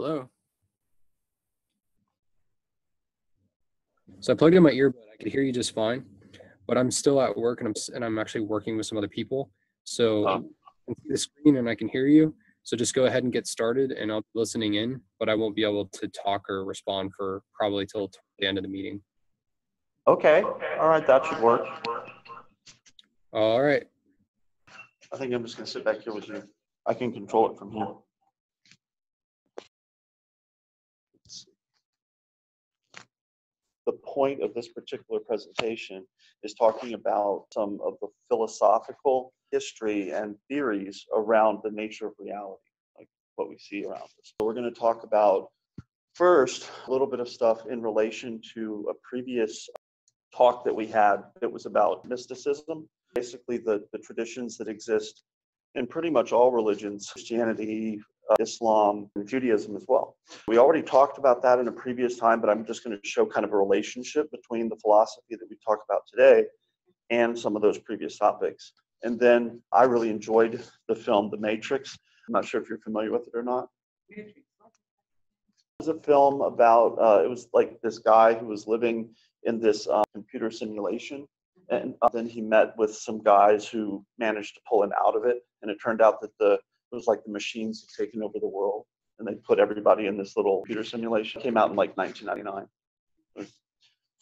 Hello. So I plugged in my earbud. I could hear you just fine, but I'm still at work and I'm actually working with some other people. So I can see the screen and I can hear you. So just go ahead and get started and I'll be listening in, but I won't be able to talk or respond for probably till the end of the meeting. Okay. All right. That should work. All right. I think I'm just going to sit back here with you. I can control it from here. The point of this particular presentation is talking about some of the philosophical history and theories around the nature of reality, like what we see around us. So we're going to talk about first a little bit of stuff in relation to a previous talk that we had that was about mysticism, basically the traditions that exist in pretty much all religions, Christianity, Islam, and Judaism as well. We already talked about that in a previous time, but I'm just going to show kind of a relationship between the philosophy that we talk about today and some of those previous topics. And then I really enjoyed the film The Matrix. I'm not sure if you're familiar with it or not. It was a film about, it was like this guy who was living in this computer simulation. And then he met with some guys who managed to pull him out of it. And it turned out that it was like the machines had taken over the world. And they put everybody in this little computer simulation. It came out in like 1999. It was a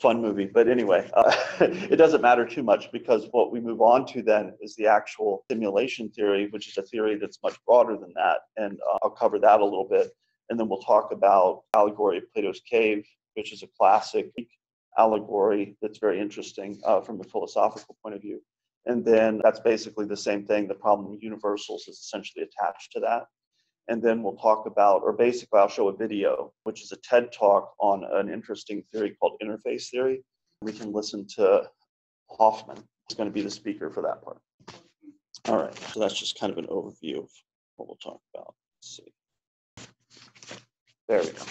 fun movie. But anyway, it doesn't matter too much because what we move on to then is the actual simulation theory, which is a theory that's much broader than that. And I'll cover that a little bit. And then we'll talk about allegory of Plato's Cave, which is a classic allegory that's very interesting from a philosophical point of view. And then that's basically the same thing. The problem of universals is essentially attached to that. And then we'll talk about, or basically I'll show a video, which is a TED talk on an interesting theory called interface theory. We can listen to Hoffman. He's going to be the speaker for that part. All right, so that's just kind of an overview of what we'll talk about. Let's see. There we go.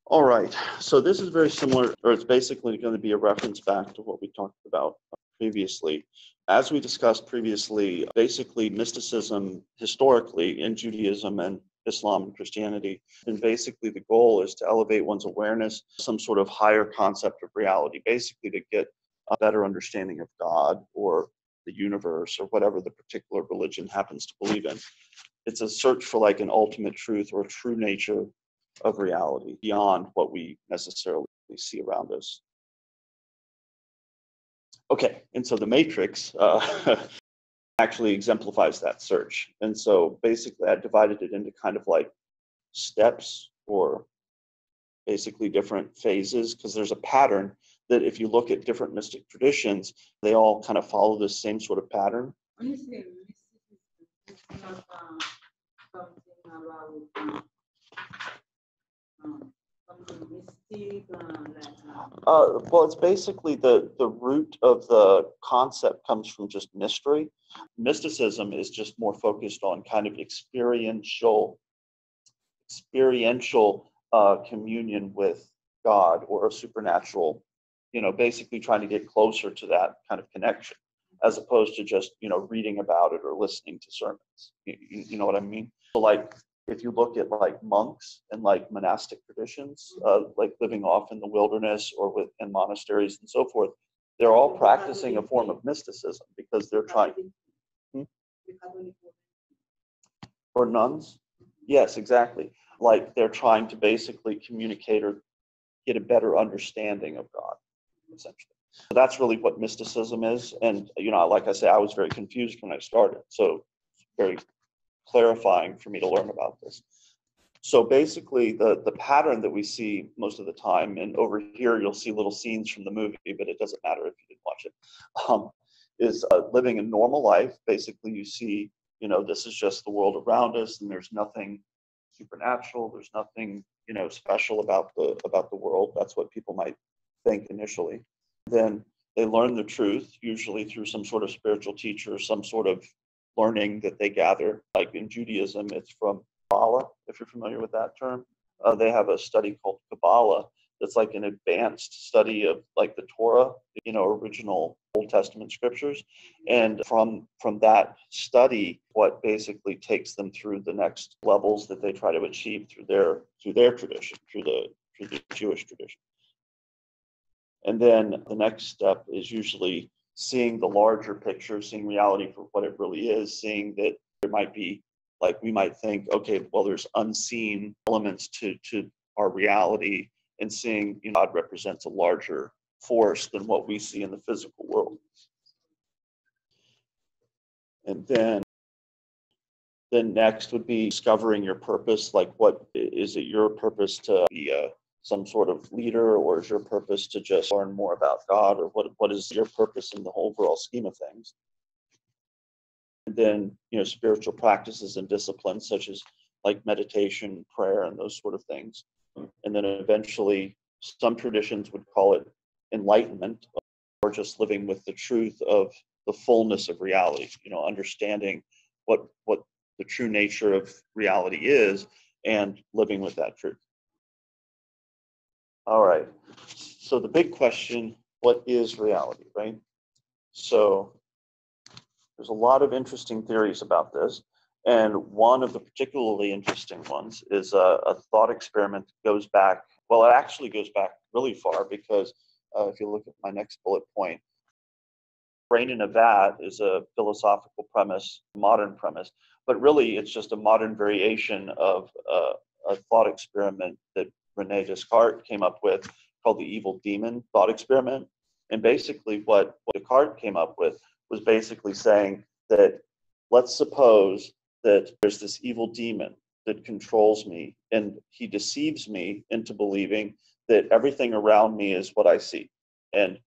All right, so this is very similar, or it's basically going to be a reference back to what we talked about previously. As we discussed previously, basically mysticism historically in Judaism and Islam and Christianity, and basically the goal is to elevate one's awareness, some sort of higher concept of reality, basically to get a better understanding of God or the universe or whatever the particular religion happens to believe in. It's a search for like an ultimate truth or true nature of reality beyond what we necessarily see around us. Okay, and so the Matrix actually exemplifies that search. And so basically I divided it into kind of like steps or basically different phases, because there's a pattern that if you look at different mystic traditions, they all kind of follow this same sort of pattern. When you say mysticism, it's not something about something mystic, well, it's basically the root of the concept comes from just mystery. Mysticism is just more focused on kind of experiential communion with God or a supernatural, basically trying to get closer to that kind of connection, as opposed to just, reading about it or listening to sermons. You know what I mean? So like, if you look at like monks and like monastic traditions, like living off in the wilderness or in monasteries and so forth, they're all practicing a form of mysticism because they're trying. Or nuns? Yes, exactly. Like they're trying to basically communicate or get a better understanding of God, essentially. So that's really what mysticism is. And, like I say, I was very confused when I started. So it's very clarifying for me to learn about this. So basically the pattern that we see most of the time, and over here you'll see little scenes from the movie, but it doesn't matter if you didn't watch it, is living a normal life. Basically you see, this is just the world around us and there's nothing supernatural, there's nothing, special about the world. That's what people might think initially. Then they learn the truth, usually through some sort of spiritual teacher, some sort of learning that they gather. Like in Judaism, it's from Kabbalah, if you're familiar with that term. They have a study called Kabbalah It's like an advanced study of like the Torah, original Old Testament scriptures. And from that study, what basically takes them through the next levels that they try to achieve through their tradition, through the Jewish tradition. And then the next step is usually seeing the larger picture, seeing reality for what it really is, seeing that there might be, like we might think, okay, well, there's unseen elements to our reality, and seeing God represents a larger force than what we see in the physical world. And then next would be discovering your purpose. Like, what is it your purpose to be some sort of leader, or is your purpose to just learn more about God, or what is your purpose in the overall scheme of things? And then, spiritual practices and disciplines such as like meditation, prayer, and those sort of things. And then eventually, some traditions would call it enlightenment, or just living with the truth of the fullness of reality, understanding what the true nature of reality is and living with that truth. All right. So the big question, what is reality, right? So there's a lot of interesting theories about this. And one of the particularly interesting ones is a thought experiment that goes back, well, it actually goes back really far, because if you look at my next bullet point, brain in a vat is a philosophical premise, modern premise, but really it's just a modern variation of a thought experiment that Rene Descartes came up with, called the evil demon thought experiment. And basically what Descartes came up with was basically saying that, let's suppose that there's this evil demon that controls me, and he deceives me into believing that everything around me is what I see. And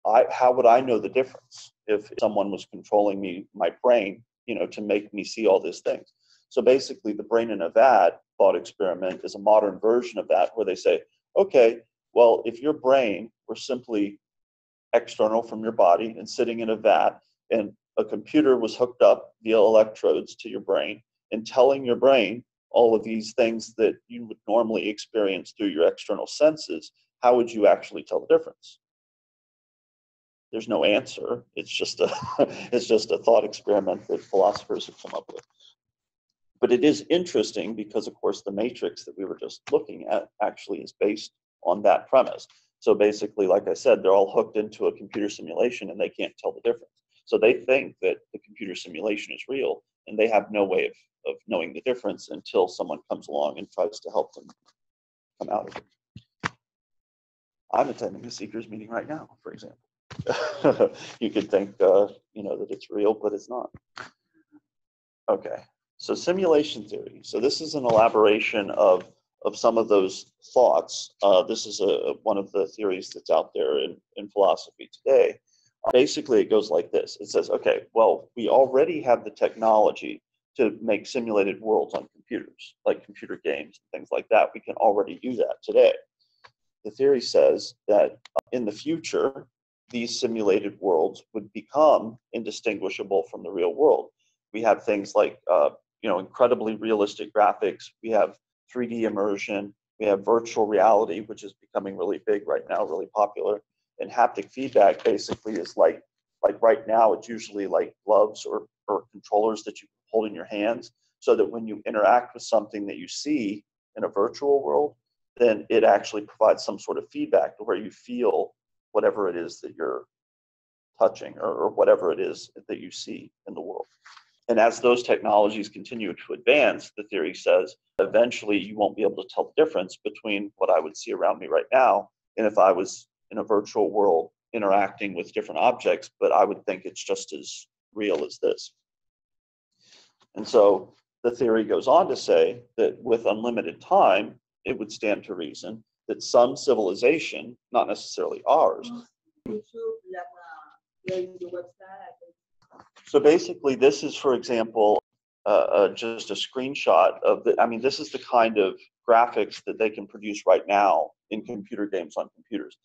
how would I know the difference if someone was controlling me, my brain, to make me see all these things? So basically, the brain in a vat thought experiment is a modern version of that, where they say, okay, well, if your brain were simply external from your body and sitting in a vat, and a computer was hooked up via electrodes to your brain and telling your brain all of these things that you would normally experience through your external senses, how would you actually tell the difference? There's no answer. It's just a thought experiment that philosophers have come up with. But it is interesting because, of course, the matrix that we were just looking at actually is based on that premise. So basically, like I said, they're all hooked into a computer simulation and they can't tell the difference. So they think that the computer simulation is real, and they have no way of knowing the difference until someone comes along and tries to help them come out of it. I'm attending a seekers meeting right now, for example. You could think, that it's real, but it's not. Okay, so simulation theory. So this is an elaboration of some of those thoughts. This is one of the theories that's out there in philosophy today. Basically, it goes like this. It says, okay, well, we already have the technology to make simulated worlds on computers, like computer games and things like that. We can already do that today. The theory says that in the future, these simulated worlds would become indistinguishable from the real world. We have things like, incredibly realistic graphics. We have 3D immersion. We have virtual reality, which is becoming really big right now, really popular. And haptic feedback basically is like right now, it's usually like gloves or controllers that you hold in your hands, so that when you interact with something that you see in a virtual world, then it actually provides some sort of feedback to where you feel whatever it is that you're touching, or whatever it is that you see in the world. And as those technologies continue to advance, the theory says, eventually you won't be able to tell the difference between what I would see around me right now and if I was in a virtual world interacting with different objects, but I would think it's just as real as this. And so the theory goes on to say that with unlimited time, it would stand to reason that some civilization, not necessarily ours. So basically, this is, for example, just a screenshot of this is the kind of graphics that they can produce right now in computer games on computers.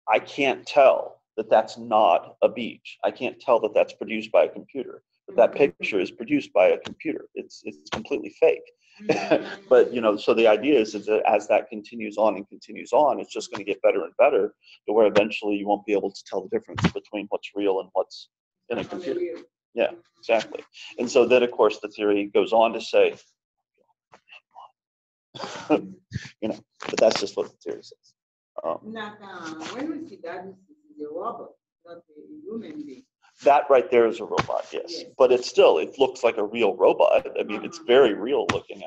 I can't tell that that's not a beach. I can't tell that that's produced by a computer. but that picture is produced by a computer. It's completely fake. But so the idea is that as that continues on and continues on, it's just going to get better and better to where eventually you won't be able to tell the difference between what's real and what's in a computer. Yeah, exactly. And so then, of course, the theory goes on to say, but that's just what the theory says. When we see that, this is a robot, not a human being. That right there is a robot, yes. But it looks like a real robot. I mean, it's very real looking.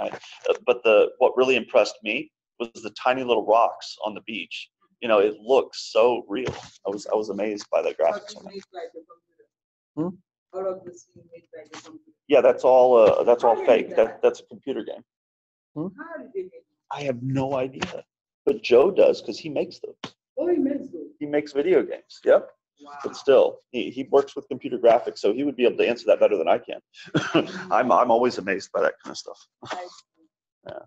But what really impressed me was the tiny little rocks on the beach. It looks so real. I was amazed by the graphics on it. All of this is made by the computer. Yeah, that's all fake. That's a computer game. How did they make it? I have no idea. But Joe does, because he makes those. Oh, he makes those. He makes video games. Yep. Wow. But still, he works with computer graphics, so he would be able to answer that better than I can. I'm always amazed by that kind of stuff. Yeah.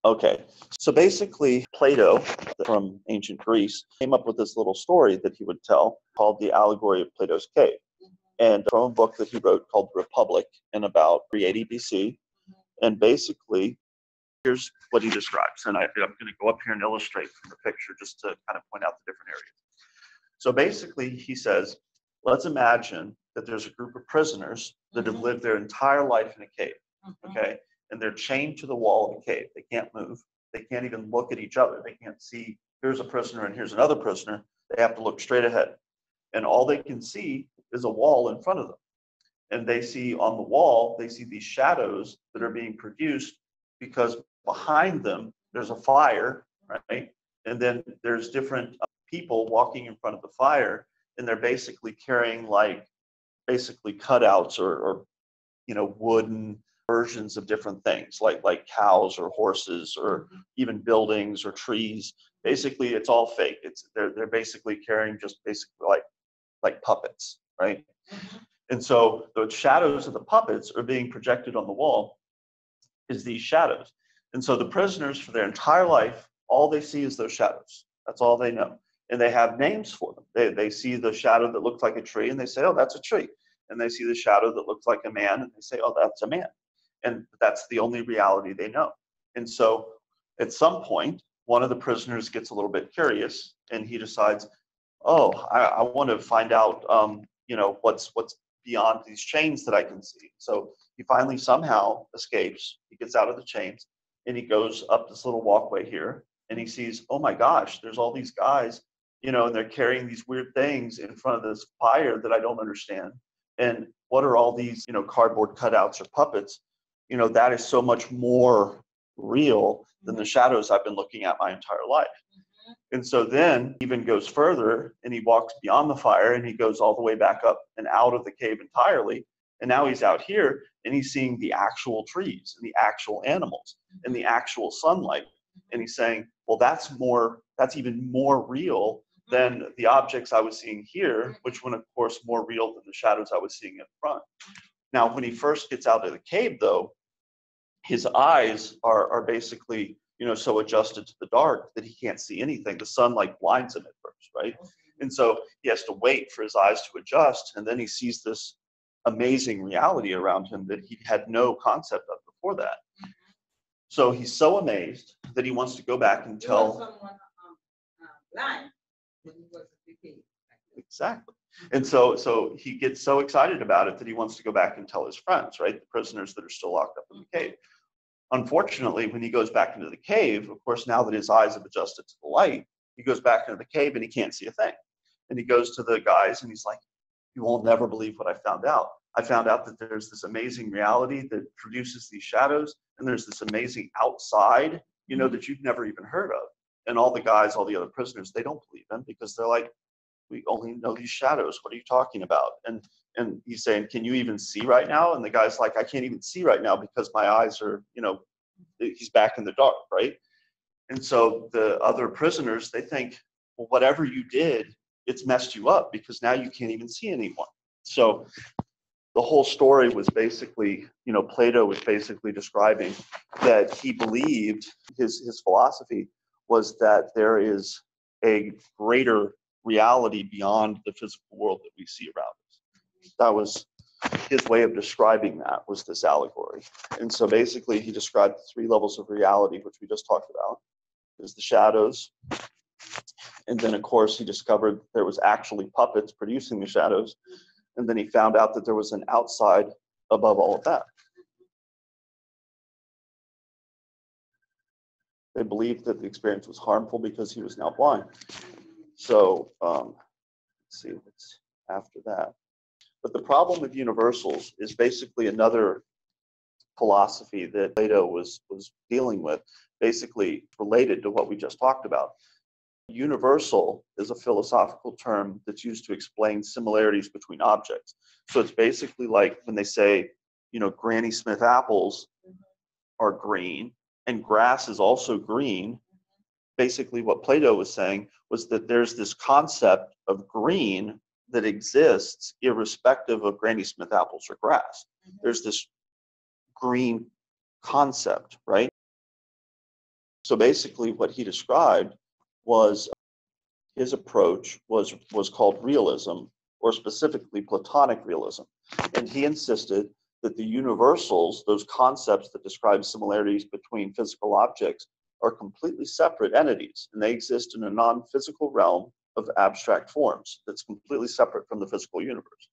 Okay, so basically, Plato from ancient Greece came up with this little story that he would tell called the Allegory of Plato's Cave, and from a book that he wrote called The Republic in about 380 BC. And basically, here's what he describes, and I'm going to go up here and illustrate from the picture just to kind of point out the different areas. So basically, he says, let's imagine that there's a group of prisoners that have lived their entire life in a cave, okay? And they're chained to the wall of the cave. They can't move. They can't even look at each other. They can't see, here's a prisoner and here's another prisoner. They have to look straight ahead. And all they can see is a wall in front of them. And they see on the wall, they see these shadows that are being produced because behind them, there's a fire, right? And then there's different people walking in front of the fire, and they're basically carrying basically cutouts or wooden versions of different things like cows or horses or even buildings or trees. Basically, it's all fake. They're basically carrying just basically like puppets, right? And so the shadows of the puppets are being projected on the wall is these shadows. And so the prisoners for their entire life, all they see is those shadows. That's all they know. And they have names for them. They see the shadow that looks like a tree and they say, oh, that's a tree. And they see the shadow that looks like a man and they say, oh, that's a man. And that's the only reality they know. And so at some point, one of the prisoners gets a little bit curious and he decides, oh, I want to find out, what's beyond these chains that I can see. So he finally somehow escapes. He gets out of the chains and he goes up this little walkway here and he sees, oh my gosh, there's all these guys, and they're carrying these weird things in front of this fire that I don't understand. And what are all these, cardboard cutouts or puppets? That is so much more real than the shadows I've been looking at my entire life. And so then he even goes further and he walks beyond the fire and he goes all the way back up and out of the cave entirely. And now he's out here and he's seeing the actual trees and the actual animals and the actual sunlight. And he's saying, well, that's even more real than the objects I was seeing here, which were, of course, more real than the shadows I was seeing in front. Now, when he first gets out of the cave, though, his eyes are basically, so adjusted to the dark that he can't see anything. The sunlight blinds him at first, right? And so he has to wait for his eyes to adjust, and then he sees this amazing reality around him that he had no concept of before that. So he's so amazed that he wants to go back and tell someone blind when he was a kid. Exactly. And so he gets so excited about it that he wants to go back and tell his friends, right? The prisoners that are still locked up in the cave. Unfortunately, when he goes back into the cave, of course, now that his eyes have adjusted to the light, he goes back into the cave and he can't see a thing. And he goes to the guys and he's like, you will never believe what I found out. I found out that there's this amazing reality that produces these shadows, and there's this amazing outside, that you've never even heard of. And all the guys, all the other prisoners, they don't believe him because they're like, we only know these shadows. What are you talking about? And he's saying, can you even see right now? And the guy's like, I can't even see right now because my eyes are, he's back in the dark, right? And so the other prisoners, they think, well, whatever you did, it's messed you up because now you can't even see anyone. So the whole story was basically, Plato was basically describing that he believed his philosophy was that there is a greater reality beyond the physical world that we see around us. That was his way of describing that, was this allegory. And so basically he described the three levels of reality, which we just talked about. There's the shadows. And then, of course, he discovered there was actually puppets producing the shadows. And then he found out that there was an outside above all of that. They believed that the experience was harmful because he was now blind. So let's see what's after that. But the problem with universals is basically another philosophy that Plato was dealing with, basically related to what we just talked about. Universal is a philosophical term that's used to explain similarities between objects. So it's basically like when they say, Granny Smith apples are green and grass is also green. Basically what Plato was saying was that there's this concept of green that exists irrespective of Granny Smith apples or grass. There's this green concept, right? So basically what he described was his approach was called realism, or specifically Platonic realism. And he insisted that the universals, those concepts that describe similarities between physical objects, are completely separate entities, and they exist in a non-physical realm of abstract forms that's completely separate from the physical universe.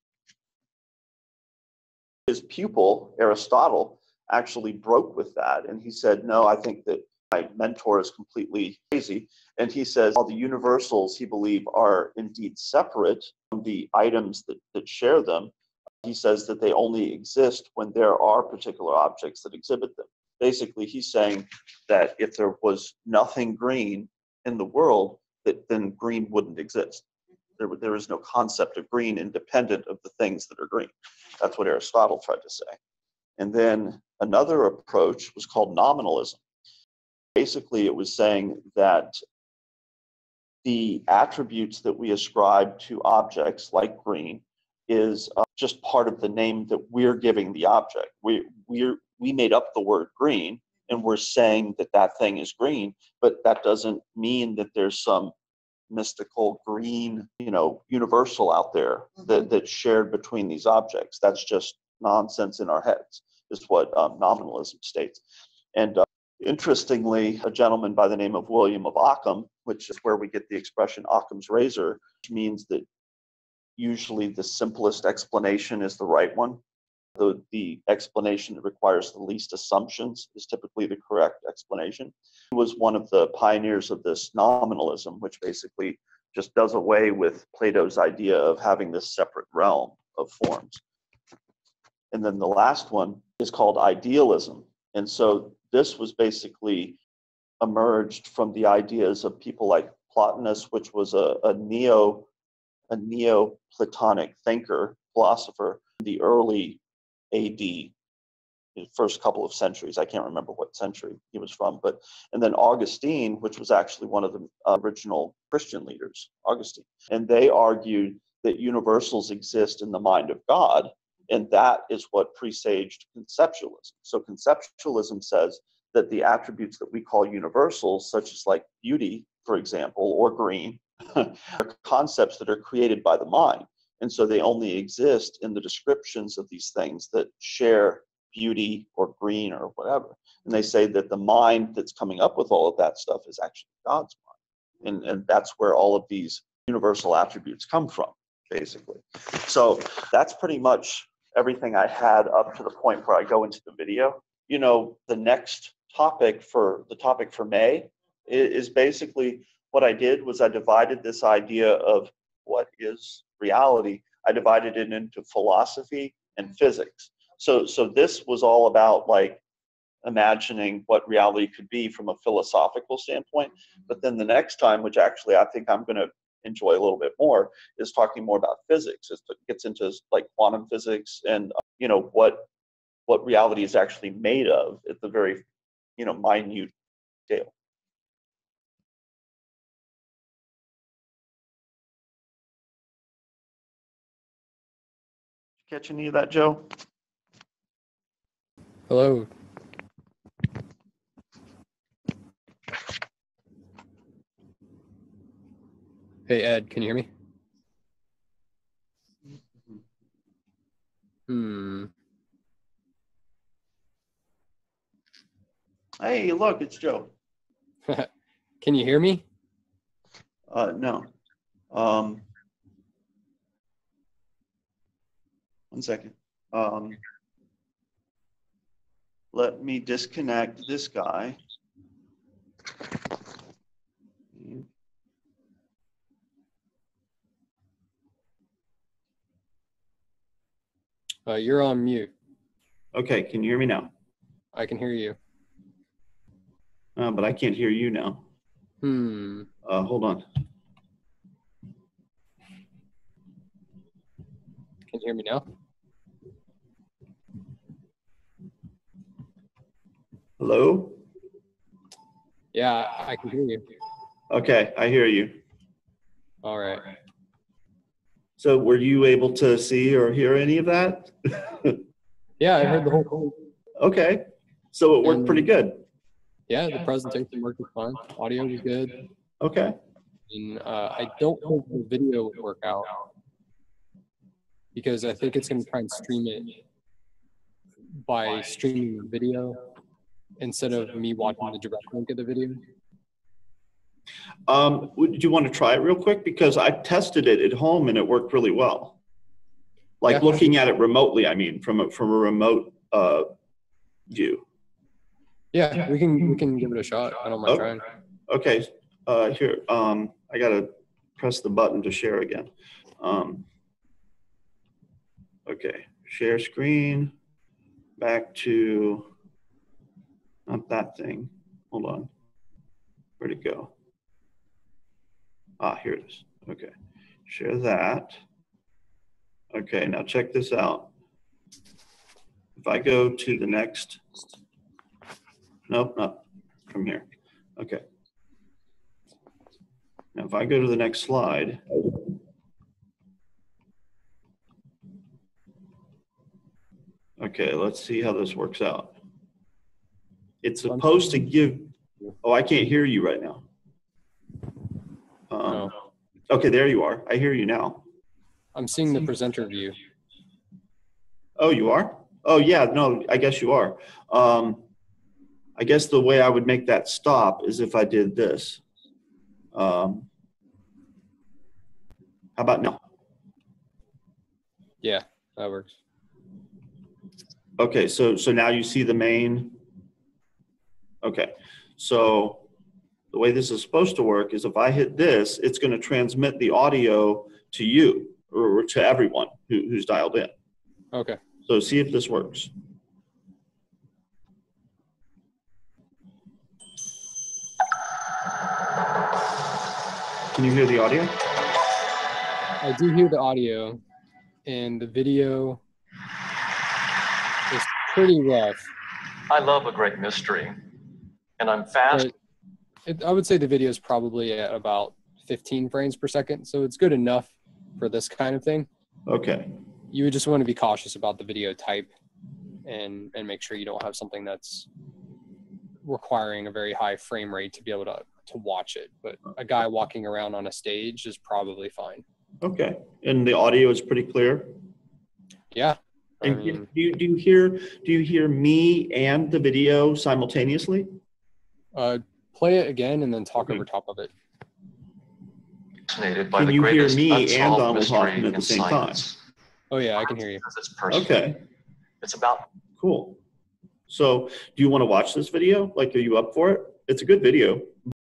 His pupil, Aristotle, actually broke with that, and he said, no, I think that my mentor is completely crazy. And he says all the universals, he believes, are indeed separate from the items that share them. He says that they only exist when there are particular objects that exhibit them. Basically, he's saying that if there was nothing green in the world, then green wouldn't exist. There is no concept of green independent of the things that are green. That's what Aristotle tried to say. And then another approach was called nominalism. Basically, it was saying that the attributes that we ascribe to objects like green is just part of the name that we're giving the object. We made up the word green, and we're saying that thing is green, but that doesn't mean that there's some mystical green, universal out there that's shared between these objects. That's just nonsense in our heads, is what nominalism states. And interestingly, a gentleman by the name of William of Ockham, which is where we get the expression Occam's razor, which means that usually the simplest explanation is the right one. The explanation that requires the least assumptions is typically the correct explanation. He was one of the pioneers of this nominalism, which basically just does away with Plato's idea of having this separate realm of forms. And then the last one is called idealism. And so this was basically emerged from the ideas of people like Plotinus, which was a Neoplatonic thinker, philosopher, in the early AD, the first couple of centuries. I can't remember what century he was from, and then Augustine, which was actually one of the original Christian leaders, Augustine. And they argued that universals exist in the mind of God, and that is what presaged conceptualism. So conceptualism says that the attributes that we call universals, such as like beauty, for example, or green, are concepts that are created by the mind. And so they only exist in the descriptions of these things that share beauty or green or whatever. And they say that the mind that's coming up with all of that stuff is actually God's mind. And that's where all of these universal attributes come from, basically. So that's pretty much everything I had up to the point where I go into the video. The next topic for May is basically what I did was I divided this idea of what is reality. I divided it into philosophy and physics. So this was all about like imagining what reality could be from a philosophical standpoint. But then the next time, which actually I think I'm going to enjoy a little bit more, is talking more about physics. It gets into like quantum physics and what reality is actually made of at the very minute scale. Catch any of that, Joe? Hello. Hey, Ed, can you hear me? Hmm. Hey, look, it's Joe. Can you hear me? No. 1 second. Let me disconnect this guy. You're on mute. Okay, can you hear me now? I can hear you. But I can't hear you now. Hmm. Hold on. Can you hear me now? Hello? Yeah, I can hear you. Okay, I hear you. All right. So were you able to see or hear any of that? Yeah, I heard the whole thing. Okay, so it worked pretty good. Yeah, the presentation worked fine. Audio was good. Okay. And I don't think the video would work out because I think it's going to try and stream it by streaming the video instead of me watching the direct link of the video. Would you want to try it real quick? Because I tested it at home and it worked really well. Like Yeah. looking at it remotely, I mean, from a remote view. Yeah, we can give it a shot. I don't mind trying. Okay, here, I gotta press the button to share again. Okay, share screen, back to, not that thing. Hold on, where'd it go? Ah, here it is. Okay, share that. Okay, now check this out. If I go to the next, nope, not from here. Okay. Now if I go to the next slide, okay, let's see how this works out. It's supposed to give, oh, I can't hear you right now. No. Okay, there you are. I hear you now. I'm seeing the presenter view. Oh, you are? Oh, yeah, no, I guess you are. I guess the way I would make that stop is if I did this. How about now? Yeah, that works. Okay, so now you see the main. Okay, so the way this is supposed to work is if I hit this, it's going to transmit the audio to you or to everyone who's dialed in. Okay. So see if this works. Can you hear the audio? I do hear the audio, and the video is pretty rough. I love a great mystery, and I'm fast. I would say the video is probably at about 15 frames per second, so it's good enough for this kind of thing. Okay. You would just want to be cautious about the video type and make sure you don't have something that's requiring a very high frame rate to be able to watch it. But a guy walking around on a stage is probably fine. Okay. And the audio is pretty clear? Yeah. I And mean, do you hear me and the video simultaneously? play it again and then talk over top of it. Fascinated by Can the you hear greatest me and unsolved Donald mystery Hoffman at the in same time? science. Oh yeah, I can hear you. Because it's personal. Okay, It's about cool. So do you want to watch this video? Like, are you up for it? It's a good video.